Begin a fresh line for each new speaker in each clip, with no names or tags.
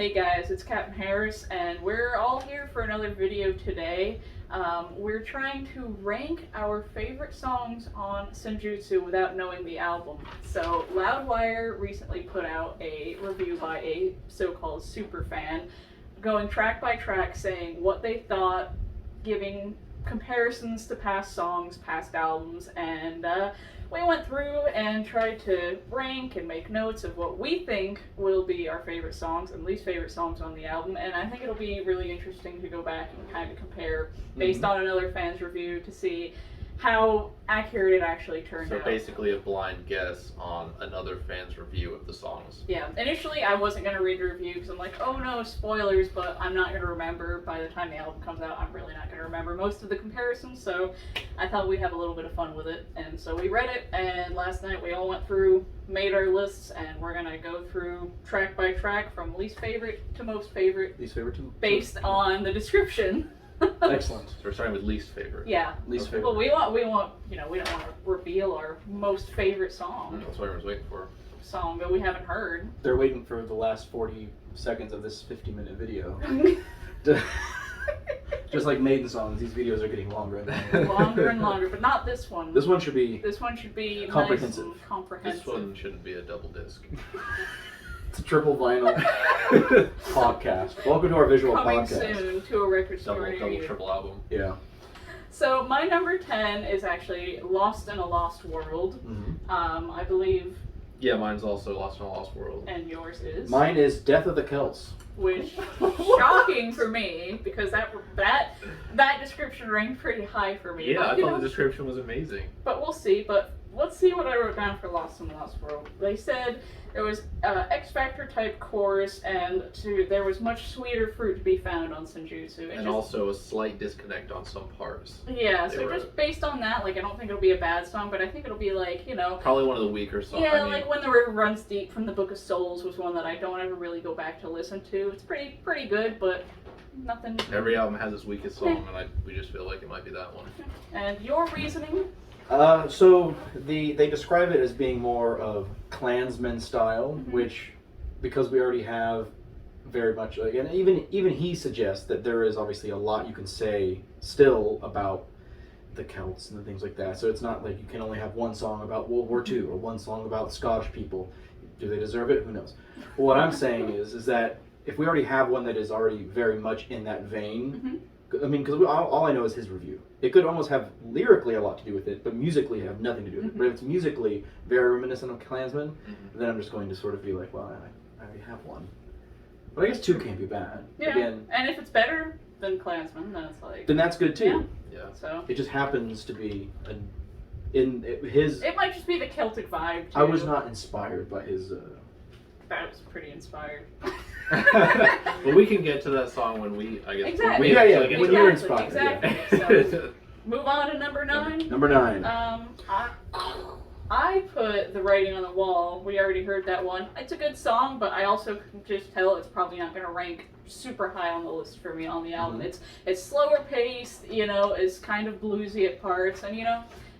Hey guys, it's Captain Harris, and we're all here for another video today. We're trying to rank our favorite songs on Senjutsu without knowing the album. So, Loudwire recently put out a review by a so-called super fan, going track by track saying what they thought, giving comparisons to past songs, past albums, and we went through and tried to rank and make notes of what we think will be our favorite songs and least favorite songs on the album, and I think it'll be really interesting to go back and kind of compare based on another fan's review to see how accurate it actually turned out.
So basically a blind guess on another fan's review of the songs.
Yeah, initially I wasn't going to read the review because I'm like, oh no, spoilers, but I'm not going to remember. By the time the album comes out, I'm really not going to remember most of the comparisons, so I thought we'd have a little bit of fun with it. And so we read it, and last night we all went through, made our lists, and we're going to go through track by track from least favorite to most favorite.
Least favorite to
based on the description.
Excellent.
So we're starting with least favorite.
Yeah.
Least favorite.
Well, we want, we don't want to reveal our most favorite song.
That's what everyone's waiting for.
Song that we haven't heard.
They're waiting for the last 40 seconds of this 50-minute video. Just like Maiden songs, these videos are getting longer and longer.
Longer and longer, but not this one.
This one should be.
This one should be
comprehensive.
Nice and comprehensive.
This one shouldn't be a double disc.
It's a triple vinyl podcast. Welcome to our visual
Coming
podcast.
soon to a record store near
Double
you.
triple album.
Yeah.
So my number 10 is actually Lost in a Lost World.
Mm-hmm.
I believe.
Yeah, mine's also Lost in a Lost World.
And yours is.
Mine is Death of the Celts.
Which shocking for me because that description ranked pretty high for me.
Yeah,
but,
I thought the description was amazing.
But we'll see. But let's see what I wrote down for Lost in the Lost World. They said there was X Factor type chorus, and there was much sweeter fruit to be found on Senjutsu.
And also a slight disconnect on some parts.
Yeah, so just based on that, like, I don't think it'll be a bad song, but I think it'll be like,
probably one of the weaker songs.
Yeah, like When the River Runs Deep from the Book of Souls was one that I don't ever really go back to listen to. It's pretty good, but nothing.
Every album has its weakest song, and we just feel like it might be that one.
And your reasoning?
So they describe it as being more of Klansman style, which, because we already have very much, and even he suggests that there is obviously a lot you can say still about the Celts and things like that. So it's not like you can only have one song about World War II or one song about Scottish people. Do they deserve it? Who knows? But what I'm saying is that if we already have one that is already very much in that vein, I mean, because all I know is his review. It could almost have lyrically a lot to do with it, but musically have nothing to do with it. But if it's musically very reminiscent of Klansman, then I'm just going to sort of be like, well, I already have one. But I guess two can't be bad.
Yeah,
Again,
and if it's better than Klansman, then it's like...
then that's good too.
Yeah.
So
It just happens to be his...
It might just be the Celtic vibe, too.
I was not inspired by his...
That was pretty inspired.
But we can get to that song when we, I guess.
Exactly.
When you're inspired.
Exactly.
Yeah.
So, move on to number 9.
Number 9.
I put The Writing on the Wall. We already heard that one. It's a good song, but I also can just tell it's probably not going to rank super high on the list for me on the album. It's slower paced, it's kind of bluesy at parts, and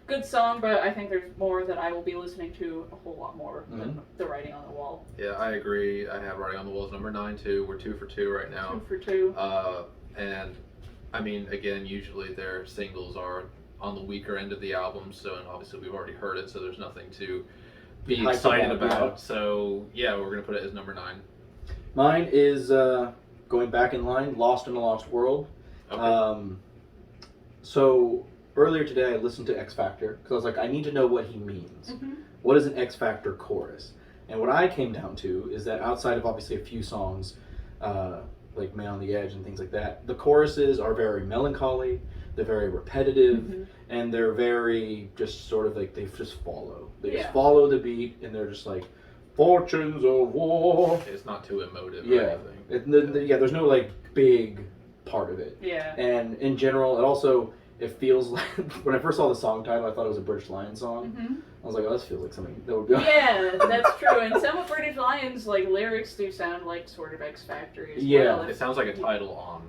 good song, but I think there's more that I will be listening to a whole lot more than The Writing on the Wall.
Yeah, I agree. I have Writing on the Wall as number 9 too. We're 2 for 2 right now.
2 for 2.
And I mean, again, usually their singles are on the weaker end of the album, so, and obviously we've already heard it, so there's nothing to be excited about. So yeah, we're gonna put it as number 9.
Mine is going back in line, Lost in a Lost World.
Okay.
So earlier today I listened to X Factor because I was like, I need to know what he means. What is an X Factor chorus? And what I came down to is that outside of obviously a few songs, like Man on the Edge and things like that, the choruses are very melancholy, they're very repetitive, and they're very just sort of like, they just follow. They just follow the beat, and they're just like, fortunes of war.
It's not too emotive
Yeah.
or anything.
There's no like big part of it.
Yeah.
And in general, it feels like, when I first saw the song title, I thought it was a British Lion song. I was like, oh, this feels like something that would go.
Yeah, that's true. And some of British Lions, like, lyrics do sound like sort of X Factory as well.
It sounds like a title on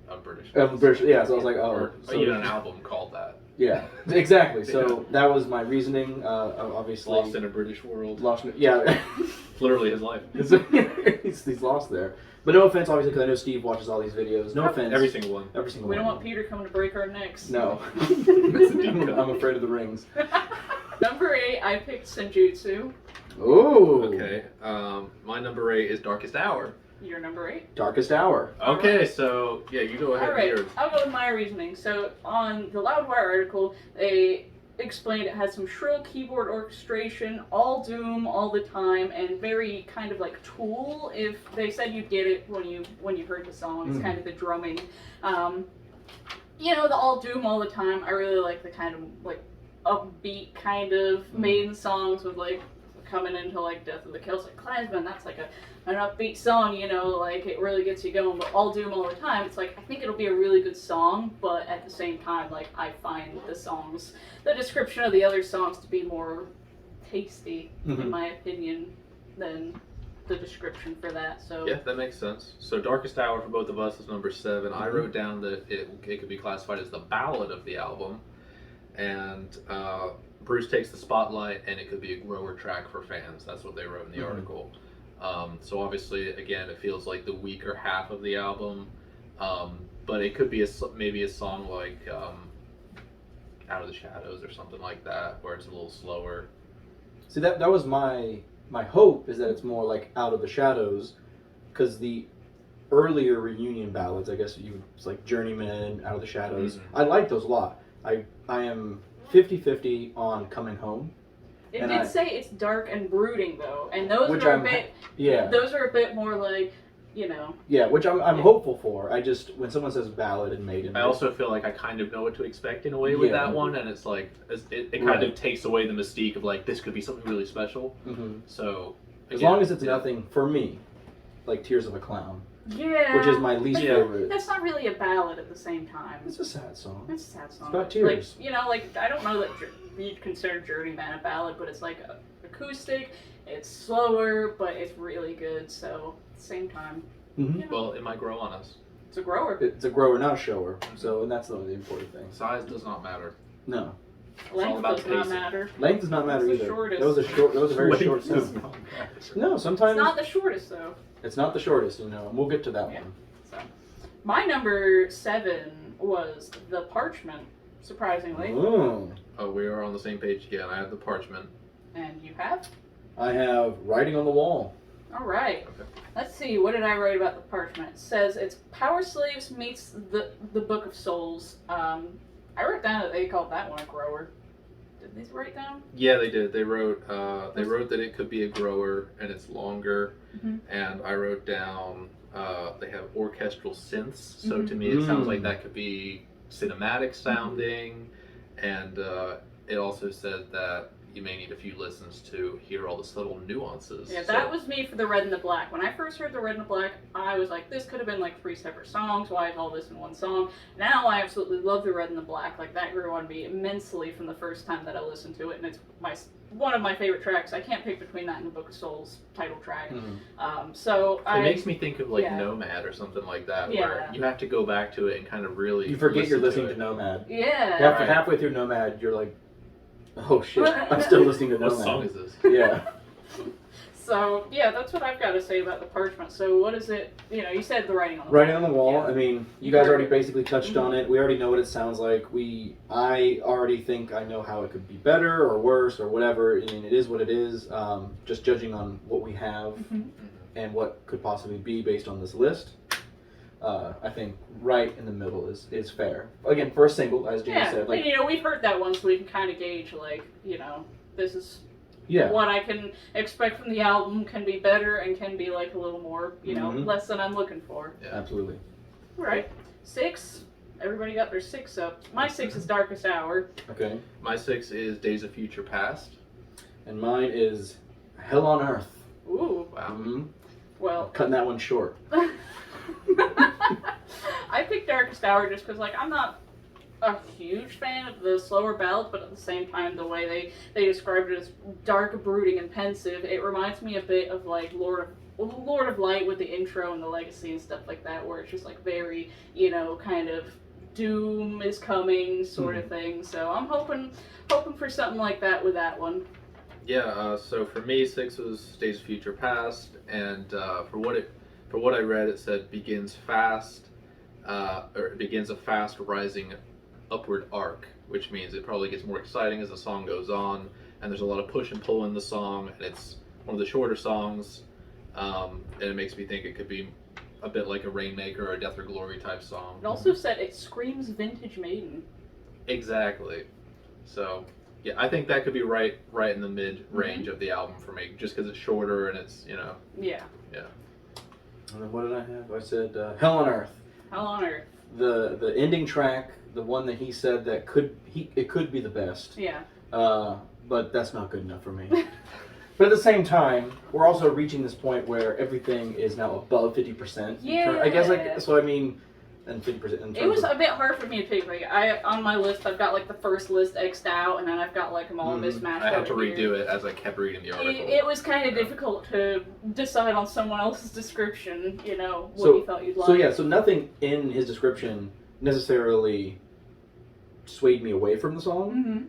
a British.
Yeah, so I was like, oh.
Or even an album called that.
Yeah, exactly. So that was my reasoning. Obviously,
Lost in a British world.
Yeah.
Literally his life.
he's lost there. But no offense, obviously, because I know Steve watches all these videos. No offense.
Every single one.
Every single
We
one.
don't want Peter coming to break our necks.
No.
That's a deep cut.
I'm afraid of the rings.
Number 8, I picked Senjutsu.
Ooh.
Okay. My number 8 is Darkest Hour.
Your number 8.
Darkest Hour.
Okay,
Alright.
so yeah, you go ahead with
Alright,
yours.
I'll go with my reasoning. So on the Loudwire article, they explained it has some shrill keyboard orchestration, all doom all the time, and very kind of like Tool. If they said you'd get it when you heard the song, it's kind of the drumming. The all doom all the time. I really like the kind of like upbeat kind of Maiden songs with like coming into like Death of the Celtic Klansman. That's like an upbeat song, like it really gets you going. But all doom all the time, it's like I think it'll be a really good song, but at the same time, like I find the description of the other songs to be more tasty, in my opinion, than the description for that. So
Yeah, that makes sense. So Darkest Hour for both of us is number 7. I wrote down that it could be classified as the ballad of the album, and Bruce takes the spotlight, and it could be a grower track for fans. That's what they wrote in the article. So obviously, again, it feels like the weaker half of the album, but it could be maybe a song like Out of the Shadows or something like that, where it's a little slower.
See, that was my hope, is that it's more like Out of the Shadows, because the earlier reunion ballads, I guess it's like Journeyman, Out of the Shadows. I like those a lot. I am 50-50 on Coming Home.
it did say it's dark and brooding though, and those are a bit more like
Yeah, which I'm hopeful for. I just, when someone says ballad and Maiden,
I also feel like I kind of know what to expect in a way with that one, and it's like it kind of takes away the mystique of like this could be something really special. So
as long as it's nothing for me, like Tears of a Clown,
Yeah.
which is my least favorite.
That's not really a ballad at the same time.
It's a sad song.
It's a sad song.
It's about tears.
Like I don't know that you'd consider Journeyman a ballad, but it's like acoustic. It's slower, but it's really good. So at the same time.
Well, it might grow on us.
It's a grower.
It's a grower, not a shower. So, and that's the important thing.
Size does not matter.
No.
Length
about
does not
pacing.
matter.
Length does not matter
It's the
either.
shortest.
That was a very short
Length does
song.
not matter.
No, sometimes
It's not the shortest though.
it's not the shortest, and we'll get to that
Yeah.
one.
So, my number 7 was The Parchment, surprisingly.
Oh.
Oh, we are on the same page again. I have the Parchment.
And you have?
I have Writing on the Wall.
All right.
Okay.
Let's see. What did I write about The Parchment? It says it's Power Slaves meets the Book of Souls. I wrote down that they called that one a grower. Did they write down?
Yeah, they did. They wrote that it could be a grower and it's longer. And I wrote down they have orchestral synths. So to me, it sounds like that could be cinematic sounding. And it also said that you may need a few listens to hear all the subtle nuances.
Yeah, that was me for the Red and the Black. When I first heard the Red and the Black, I was like, this could have been like 3 separate songs. Why is all this in one song? Now I absolutely love the Red and the Black. Like that grew on me immensely from the first time that I listened to it, and it's one of my favorite tracks. I can't pick between that and the Book of Souls title track.
It makes me think of like Nomad or something like that,
Yeah.
where you have to go back to it and kind of really
You forget you're listening
it.
to Nomad.
Yeah.
Halfway through Nomad, you're like, oh shit, I'm still listening to
What
Nomad.
song is this?
Yeah.
So, yeah, that's what I've got to say about The Parchment. So, what is it? You said the Writing on the Wall.
Writing on the Wall.
Yeah.
I mean, you guys already basically touched on it. We already know what it sounds like. I already think I know how it could be better or worse or whatever. I mean, it is what it is. Just judging on what we have and what could possibly be based on this list. I think right in the middle is fair. Again, for a single, as Jamie said. Like,
and, we've heard that one, so we can kind of gauge, like, this is
yeah.
what I can expect from the album. Can be better and can be, like, a little more, less than I'm looking for.
Yeah.
Absolutely.
All right. 6. Everybody got their 6 up. My 6 is Darkest Hour.
Okay.
My 6 is Days of Future Past.
And mine is Hell on Earth.
Ooh.
Wow.
Well.
Cutting that one short.
I picked Darkest Hour just because, like, I'm not a huge fan of the slower ballads, but at the same time, the way they described it as dark, brooding, and pensive, it reminds me a bit of, like, Lord of Light with the intro and the legacy and stuff like that, where it's just, like, very, kind of doom is coming sort of thing. So I'm hoping for something like that with that one.
Yeah, so for me, 6 was Days of Future Past, and for what it for what I read, it said begins fast, or it begins a fast rising upward arc, which means it probably gets more exciting as the song goes on, and there's a lot of push and pull in the song, and it's one of the shorter songs, and it makes me think it could be a bit like a Rainmaker or a Death or Glory type song.
It also said it screams vintage Maiden.
Exactly. So, yeah, I think that could be right in the mid-range of the album for me, just because it's shorter and it's, you know.
Yeah.
Yeah.
What did I have? I said Hell on Earth.
Hell on Earth.
The ending track, the one that he said that it could be the best.
Yeah.
But that's not good enough for me. But at the same time, we're also reaching this point where everything is now above 50%.
Yeah.
I guess so. I mean, and 50%.
It was a bit hard for me to pick. Like, on my list, I've got like the first list X'd out, and then I've got like them all mismatched.
I had to
over
redo
here.
it as I kept reading the article.
It was kind of difficult to decide on someone else's description. You know what you thought you'd like.
So nothing in his description necessarily swayed me away from the song.
Mm-hmm.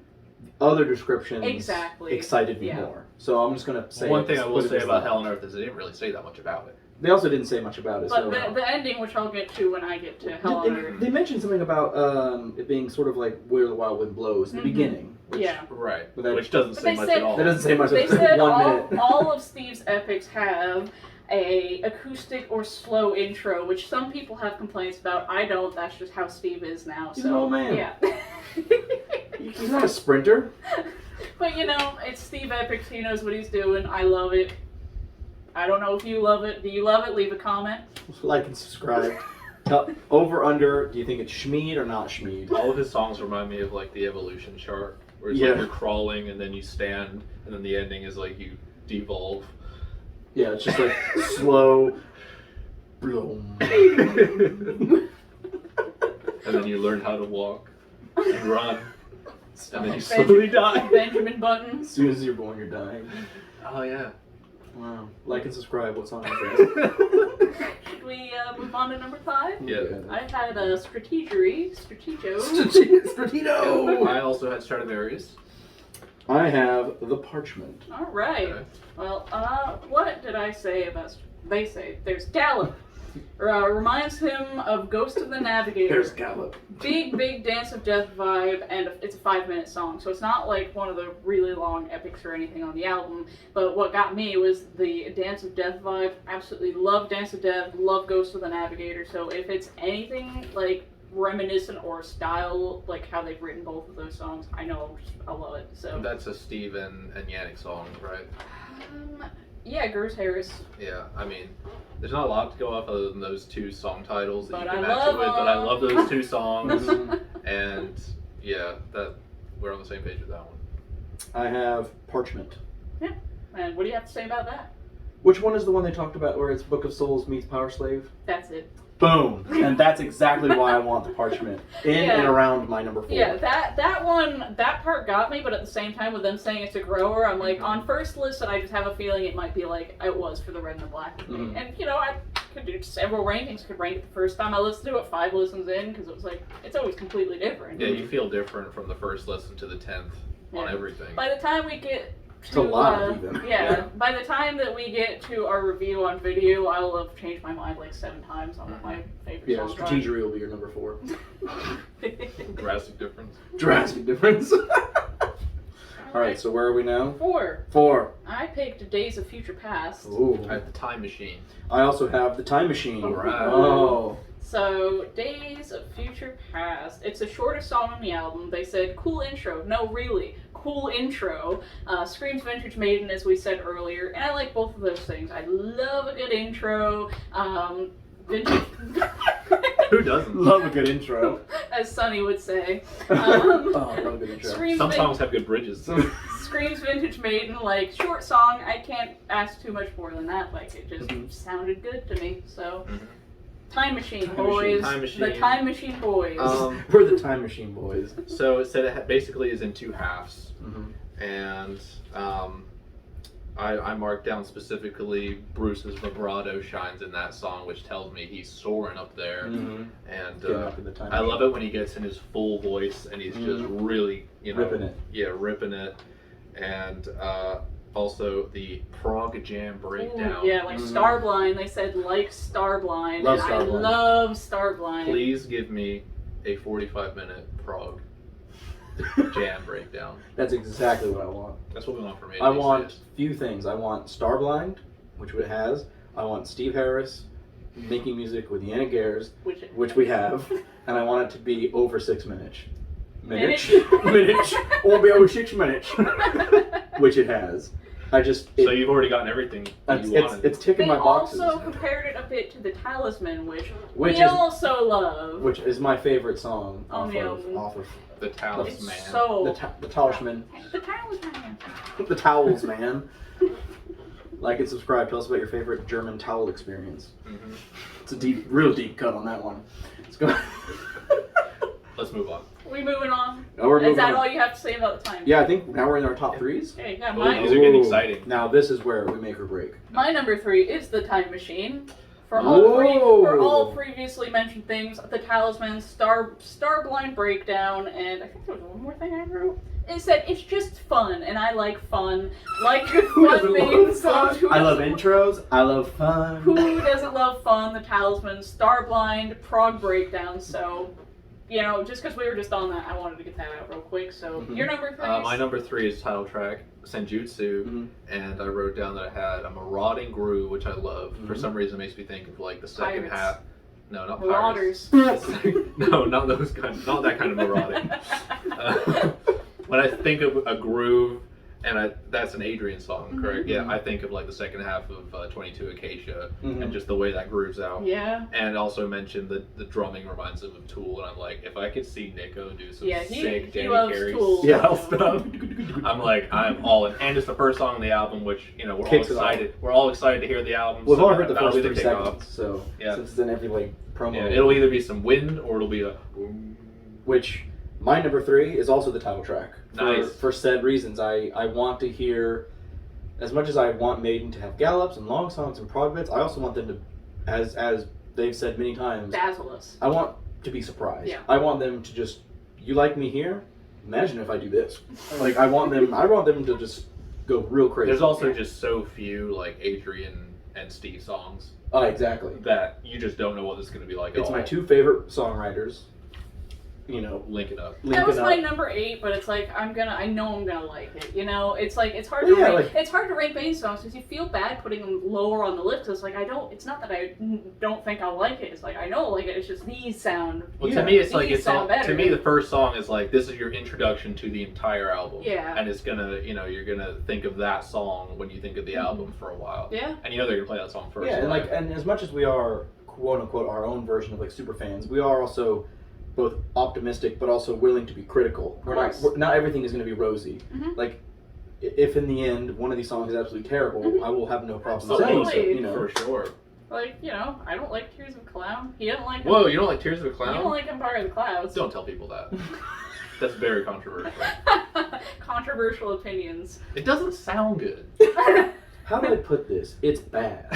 Other descriptions
Exactly.
excited me more. So I'm just gonna say
one thing I will say about
list.
Hell on Earth is they didn't really say that much about it.
They also didn't say much about it.
But
so
the ending, which I'll get to when I get to Hell on Earth.
they mentioned something about it being sort of like Where the Wild Wind Blows in the beginning. Which,
Yeah.
Right.
But that-
Which doesn't
But
say
they
much
said-
at all.
That doesn't say much.
They
It's
said
1 minute.
all of Steve's epics have a acoustic or slow intro, which some people have complaints about. I don't. That's just how Steve is now.
He's
so
an old man.
yeah.
He's not a sprinter.
But you know, it's Steve Epics. He knows what he's doing. I love it. I don't know if you love it. Do you love it? Leave a comment.
Like and subscribe. Over, under, do you think it's Schmeed or not Schmeed?
All of his songs remind me of like the evolution chart, where it's like you're crawling and then you stand, and then the ending is like you devolve.
Yeah, it's just like slow. Bloom.
And then you learn how to walk and run, and then you slowly die.
Benjamin Button.
As soon as you're born, you're dying.
Oh yeah.
Wow. Like and subscribe. What song is that?
Should we move on to number 5?
Yeah.
I had a Strategery.
Stratino.
I also had Stradivarius.
I have The Parchment.
All right.
Okay.
Well, what did I say about? They say there's Gallop. Reminds him of Ghost of the Navigator.
There's Gallop.
Big Dance of Death vibe, and it's a 5-minute song, so it's not like one of the really long epics or anything on the album. But what got me was the Dance of Death vibe. Absolutely love Dance of Death, love Ghost of the Navigator. So if it's anything like reminiscent or style, like how they've written both of those songs, I know I'll love it. So
That's a Steve and Yannick song, right?
yeah, Gers Harris.
Yeah, I mean, there's not a lot to go off other than those two song titles that
But
you can
I
match
love
it with, but I
them.
love those two songs.
Mhm.
And yeah, that we're on the same page with that one.
I have Parchment.
And what do you have to say about that?
Which one is the one they talked about where it's Book of Souls meets Power Slave?
That's it.
Boom. And that's exactly why I want the Parchment in and around my number 4.
Yeah, that one, that part got me, but at the same time, with them saying it's a grower, I'm like, on first listen, I just have a feeling it might be like it was for the Red and the Black.
Mhm.
And, you know, I could do several rankings, could rank it the first time I listened to it, 5 listens in, because it was like, it's always completely different.
Yeah, you feel different from the first listen to the 10th on
Yeah.
everything.
By the time we get
It's
to,
a lot, even.
Yeah, by the time that we get to our review on video, I'll have changed my mind like 7 times on what my favorite
Yeah,
songs are.
Strategery will be your number 4.
Drastic difference.
Drastic difference. Alright, so where are we now?
4.
4.
I picked Days of Future Past.
Ooh.
I have the Time Machine.
I also have The Time Machine.
Alright.
Oh.
So, Days of Future Past. It's the shortest song on the album. They said, cool intro. No, really. Cool intro. Screams vintage Maiden, as we said earlier. And I like both of those things. I love a good intro. Vintage...
Who doesn't?
Love a good intro.
as Sonny would say.
Oh, love a good intro.
Screams
Some songs have good bridges.
Screams vintage Maiden, like, short song. I can't ask too much more than that. Like, it just
Mhm.
sounded good to me. So,
Mhm.
Time Machine
Time
Boys.
Time Machine.
The Time Machine Boys.
We're the Time Machine Boys.
So it said it basically is in 2 halves.
Mm-hmm.
And I marked down specifically Bruce's vibrato shines in that song, which tells me he's soaring up there.
Mm-hmm.
And
Getting up in the time
I love
machine.
it when he gets in his full voice and he's just really, you know,
Ripping it.
Yeah, ripping it. And Also, the prog jam breakdown.
Ooh, yeah, like Starblind. They said like Starblind.
Love
and
Starblind.
I love Starblind.
Please give me a 45-minute prog jam breakdown.
That's exactly what I want.
That's what we want from it.
I want a few things. I want Starblind, which it has. I want Steve Harris making music with Yannick Gers, which we have. And I want it to be over 6 minutes. Minutes? Won't be over 6 minutes. Which it has.
So you've already gotten evereverything you wanted.
It's ticking my boxes.
They also compared it a bit to the Talisman, which we
is,
also love.
Which is my favorite song
On the album.
off of
the Talisman.
the Talisman.
The Talisman.
The Towels, man. Like and subscribe. Tell us about your favorite German towel experience.
Mm-hmm.
It's a real deep cut on that one. Let's go.
Let's move on.
We moving on?
No, we're moving
Is that
on.
all you have to say about the time?
Yeah, I think now we're in our top threes.
Okay, yeah,
Oh, these are getting exciting.
Now this is where we make or break.
my number 3 is the Time Machine. For
Whoa.
all previously mentioned things, the Talisman, Starblind Breakdown, and I think there was one more thing I wrote. It said it's just fun, and I like fun. Like good fun Maiden songs.
I love intros. I love fun.
Who doesn't love fun? The Talisman, Starblind, Prog Breakdown. So, you know, just because we were just on that, I wanted to get that out real quick. So, your number 3
My number 3 is title track, Senjutsu, and I wrote down that I had a marauding groove, which I love. For some reason, it makes me think of like the second
Pirates.
half. No, not
Marauders.
pirates. No, not those kind. Not that kind of marauding. When I think of a groove, and that's an Adrian song, correct? Yeah, I think of like the second half of 22 Acacia, and just the way that grooves out.
Yeah.
And also mentioned the drumming reminds him of Tool, and I'm like, if I could see Nico do some sick
he
Danny
loves
Carey
Tool.
style stuff, I'm like, I'm all in. And it's the first song on the album, which we're all
Kicks it
excited. We're all excited to hear the album.
We've
so
all heard the
that'll
first
be
3
kickoff.
seconds, so
Yeah.
since then every like promo.
Yeah, it'll either be some wind or it'll be a.
Which my number 3 is also the title track.
Nice.
For said reasons, I want to hear, as much as I want Maiden to have gallops and long songs and prog bits, I also want them to, as they've said many times,
Dazzle us.
I want to be surprised.
Yeah.
I want them to just, you like me here? Imagine if I do this. Like I want them to just go real crazy.
There's also just so few like Adrian and Steve songs
Oh, exactly.
that you just don't know what this is going to be like.
It's
at
my
all.
2 favorite songwriters. You know,
Link it up.
That was
linking
my
up.
number 8, but it's like I know I'm gonna like it. You know, it's like it's hard
Well,
to
yeah,
rank.
like-
It's hard to rank Maiden songs because you feel bad putting them lower on the list. It's like I don't. It's not that I don't think I'll like it. It's like I know I'll like it. It's just these sound.
Well,
Yeah.
to me, it's like
These
it's all,
sound better.
to me the first song is like this is your introduction to the entire album.
Yeah.
And it's gonna, you're gonna think of that song when you think of the album for a while.
Yeah.
And they're gonna play that song first.
Yeah, and
right?
and as much as we are quote unquote our own version of like super fans, we are also both optimistic but also willing to be critical. Not everything is going to be rosy.
Mhm.
Like if in the end one of these songs is absolutely terrible, I will have no problem
Absolutely.
saying so. You know,
for sure.
Like I don't like Tears of a Clown. He doesn't like.
Whoa, you don't like Tears of a
You
Clown?
don't like Empire of the Clouds.
Don't tell people that. That's very controversial.
Controversial opinions.
It doesn't sound good.
how do I put this? It's bad.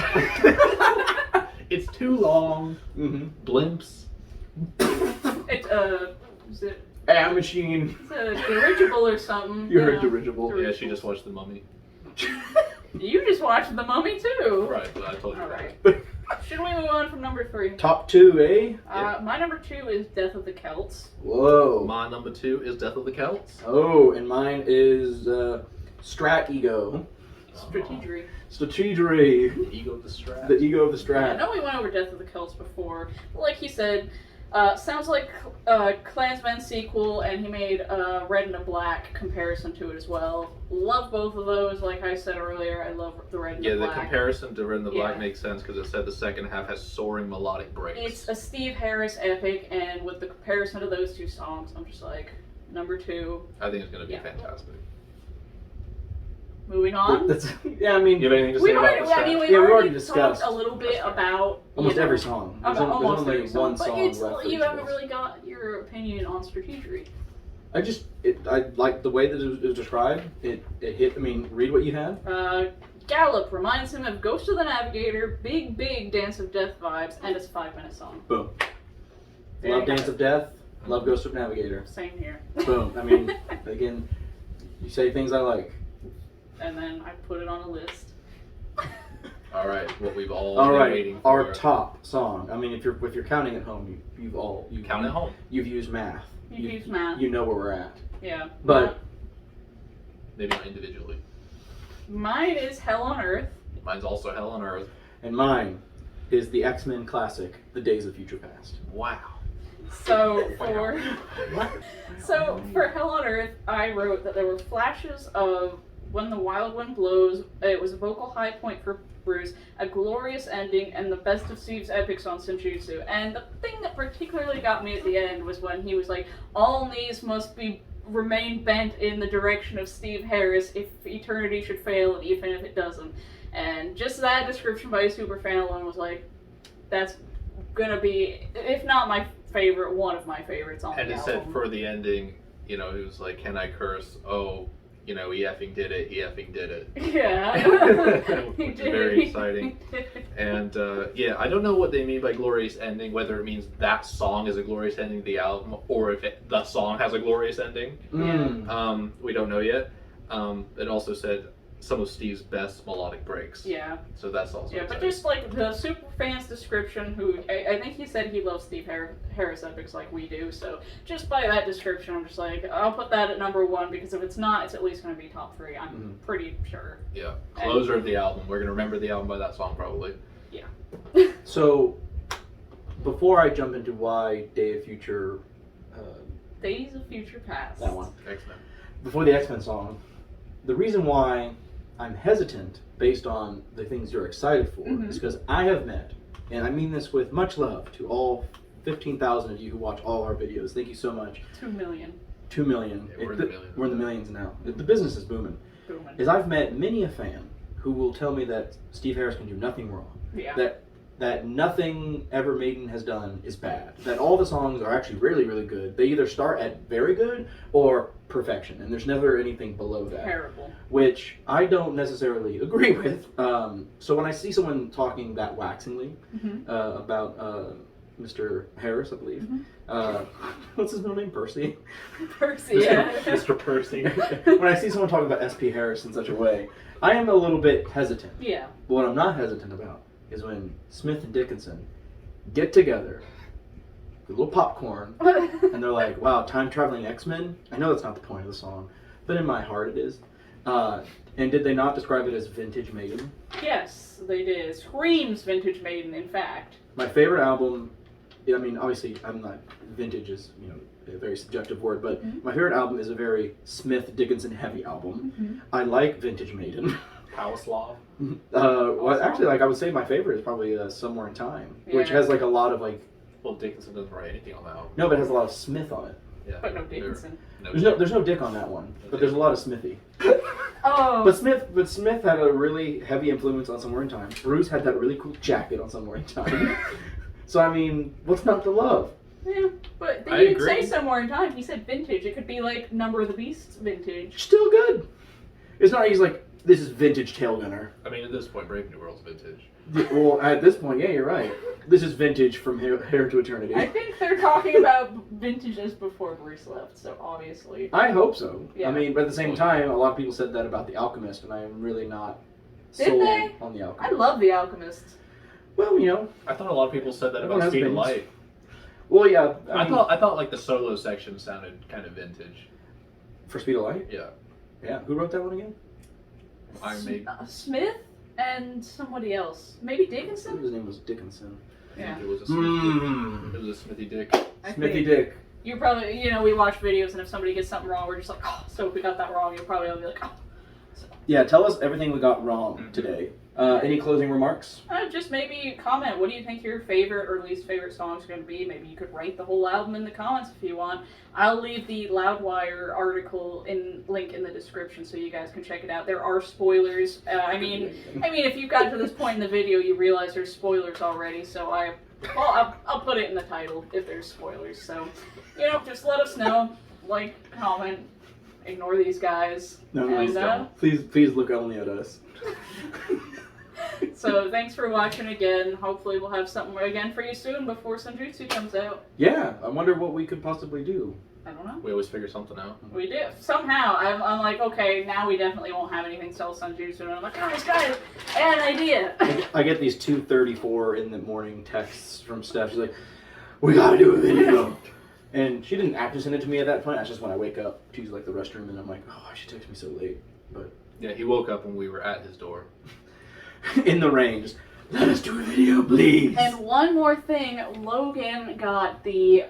It's too long.
Mm-hmm.
Blimps.
It's is it
A machine.
it's a dirigible or something?
You're
yeah.
a dirigible.
Yeah, she just watched The Mummy.
You just watched The Mummy too.
Right, but I told you
All
that.
right. Should we move on from number 3?
Top 2, eh?
My number 2 is Death of the Celts.
Whoa.
My number 2 is Death of the Celts.
Oh, and mine is Strat Ego.
Strategery.
Strategery.
The Ego of the Strat.
The ego of the
I
Strat.
know we went over Death of the Celts before. But like he said, sounds like Klansman sequel, and he made a Red and a Black comparison to it as well. Love both of those. Like I said earlier, I love the Red and
Yeah,
the
the
Black.
comparison to Red and the Black
Yeah.
makes sense because it said the second half has soaring melodic breaks.
It's a Steve Harris epic, and with the comparison to those 2 songs, I'm just like, number 2.
I think it's going to be
Yeah.
fantastic.
Moving on.
Yeah, I mean,
You have anything to say
We've
about
already,
the
I mean,
Strat?
we've
Yeah, we
already
already discussed
talked a little bit about
almost
you know,
every song. There's,
about
there's
almost
only
every song,
one
but
song
it's,
left. for
you
each of
haven't
us.
really got your opinion on Strategery.
I like the way that it was described. It hit. I mean, read what you had.
Gallop reminds him of Ghost of the Navigator, big Dance of Death vibes, and it's a 5-minute song.
Boom.
There
Love
you go.
Dance of Death. Love Ghost of Navigator.
Same here.
Boom. I mean, again, you say things I like.
and then I put it on a list.
All right, what we've all
All
been
right,
waiting for.
our top song. I mean, if you're counting at home, you've
Count at home.
You've used math.
You've used math.
You know where we're at.
Yeah.
But
Maybe not individually.
Mine is Hell on Earth.
Mine's also Hell on Earth.
and mine is the X-Men classic, The Days of Future Past.
Wow.
So for
What?
for Hell on Earth, I wrote that there were flashes of When the Wild Wind Blows. It was a vocal high point for Bruce, a glorious ending, and the best of Steve's epics on Senjutsu. And the thing that particularly got me at the end was when he was like, "All knees must remain bent in the direction of Steve Harris if eternity should fail, and even if it doesn't." And just that description by a superfan alone was like, that's gonna be, if not my favorite, one of my favorites on
And
the
it
album.
said for the ending, you know, it was like, "Can I curse? Oh, you know, he effing did it. He effing did it."
Yeah. He
Which is
did.
very exciting. And yeah, I don't know what they mean by glorious ending, whether it means that song is a glorious ending to the album, or if the song has a glorious ending.
Mm.
We don't know yet. It also said some of Steve's best melodic breaks.
Yeah.
So that's also
Yeah, but
exciting.
just like the super fan's description, who I think he said he loves Steve Harris epics like we do. So just by that description, I'm just like, I'll put that at number one, because if it's not, it's at least going to be top three. I'm pretty sure.
Yeah, closer of the album. We're gonna remember the album by that song probably.
Yeah.
So, before I jump into why Day of Future,
Days of Future Past.
that one,
X-Men.
before the X-Men song, the reason why I'm hesitant based on the things you're excited for is because I have met, and I mean this with much love to all 15,000 of you who watch all our videos. Thank you so much.
2 million.
2 million.
Yeah, we're in the millions.
We're in the millions now. The business is booming.
Booming.
Is I've met many a fan who will tell me that Steve Harris can do nothing wrong.
Yeah.
That nothing ever Maiden has done is bad. That all the songs are actually really, really good. They either start at very good or perfection, and there's never anything below that.
Terrible.
Which I don't necessarily agree with. So when I see someone talking that waxingly about Mr. Harris, I believe, what's his middle name? Percy?
Percy, yeah.
Mr. Percy.
When I see someone talking about SP Harris in such a way, I am a little bit hesitant.
Yeah.
But what I'm not hesitant about is when Smith and Dickinson get together with a little popcorn and they're like, "Wow, time traveling X-Men." I know that's not the point of the song, but in my heart it is. And did they not describe it as vintage Maiden?
Yes, they did. Screams vintage Maiden, in fact.
My favorite album, I mean, obviously, I'm not, vintage is, you know, a very subjective word, but my favorite album is a very Smith Dickinson heavy album. I like vintage Maiden.
Palaslav.
Well, actually, like I would say, my favorite is probably Somewhere in Time, which has like a lot of like.
Well, Dickinson doesn't write anything on that album.
No, but it has a lot of Smith on it.
Yeah.
But no Dickinson.
There's no Dick on that one, but there's a lot of Smithy.
Oh.
But Smith had a really heavy influence on Somewhere in Time. Bruce had that really cool jacket on Somewhere in Time. So I mean, what's not to love?
Yeah, but
I
he didn't
agree.
say Somewhere in Time. He said vintage. It could be like Number of the Beast vintage.
Still good. It's not. He's like, this is vintage Tail Gunner.
I mean, at this point, Brave New World's vintage.
Well, at this point, yeah, you're right. This is vintage from Hair to Eternity.
I think they're talking about vintages before Bruce left, so obviously.
I hope so.
Yeah.
I mean, but at the same time, a lot of people said that about The Alchemist, and I am really not
Did
sold
they?
on The
I
Alchemist.
love The Alchemist.
Well, you know.
I thought a lot of people said that
Everyone
about
has
Speed of
opinions.
Light.
Well, yeah.
I
mean,
thought like the solo section sounded kind of vintage.
for Speed of Light.
Yeah.
Yeah. Who wrote that one again?
Iron Maiden.
Smith and somebody else. Maybe
I think
Dickinson?
his name was Dickinson.
Yeah.
It was a Smithy.
Mm.
It was a Smithy Dick.
I
Smithy
think.
Dick.
You probably, you know, we watch videos, and if somebody gets something wrong, we're just like, oh, so if we got that wrong, you'll probably all be like, oh. So,
Yeah. Tell us everything we got wrong today. Any closing remarks?
just maybe comment. What do you think your favorite or least favorite song is going to be? Maybe you could rate the whole album in the comments if you want. I'll leave the Loudwire article link in the description so you guys can check it out. There are spoilers. I mean, if you got to this point in the video, you realize there's spoilers already. So I'll put it in the title if there's spoilers. So, you know, just let us know. Like, comment, ignore these guys.
No,
and,
please don't. Please look only at us.
So thanks for watching again. Hopefully we'll have something again for you soon before Senjutsu comes out.
Yeah, I wonder what we could possibly do.
I don't know.
We always figure something out.
We do. Somehow, I'm like, okay, now we definitely won't have anything till Senjutsu. And I'm like, guys, I had an idea.
I get these 2:34 in the morning texts from Steph. She's like, we gotta do a video. And she didn't actually send it to me at that point. That's just when I wake up to use like the restroom, and I'm like, oh, she texted me so late. But
Yeah, he woke up when we were at his door.
in the rain, just let us do a video, please.
And one more thing, Logan got the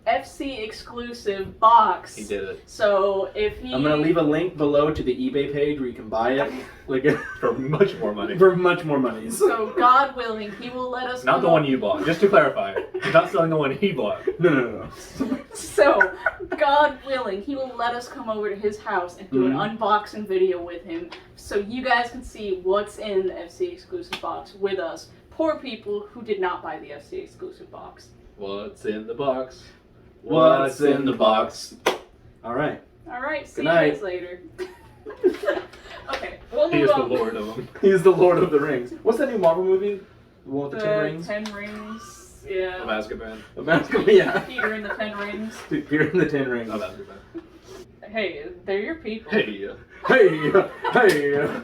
FC exclusive box.
He did it.
So if he...
I'm gonna leave a link below to the eBay page where you can buy it, like
For much more money.
for much more money.
So God willing, he will let us...
Not the one you bought. Just to clarify, he's not selling the one he bought.
No.
So, God willing, he will let us come over to his house and do an unboxing video with him so you guys can see what's in the FC exclusive box with us. Poor people who did not buy the FC exclusive box.
What's in the box?
What's in the box? All right.
Alright, see
Good
you
night.
guys later. Okay, we'll
He
move
is the
on.
lord of them.
He's the Lord of the Rings. What's that new Marvel movie? The one with the 10
The
rings?
10 rings,
Of
yeah.
Azkaban.
The basketball, yeah.
Peter and the 10 rings.
Peter and the 10 rings.
Of Azkaban.
Hey, they're your people.
Hey.
Hey, hey.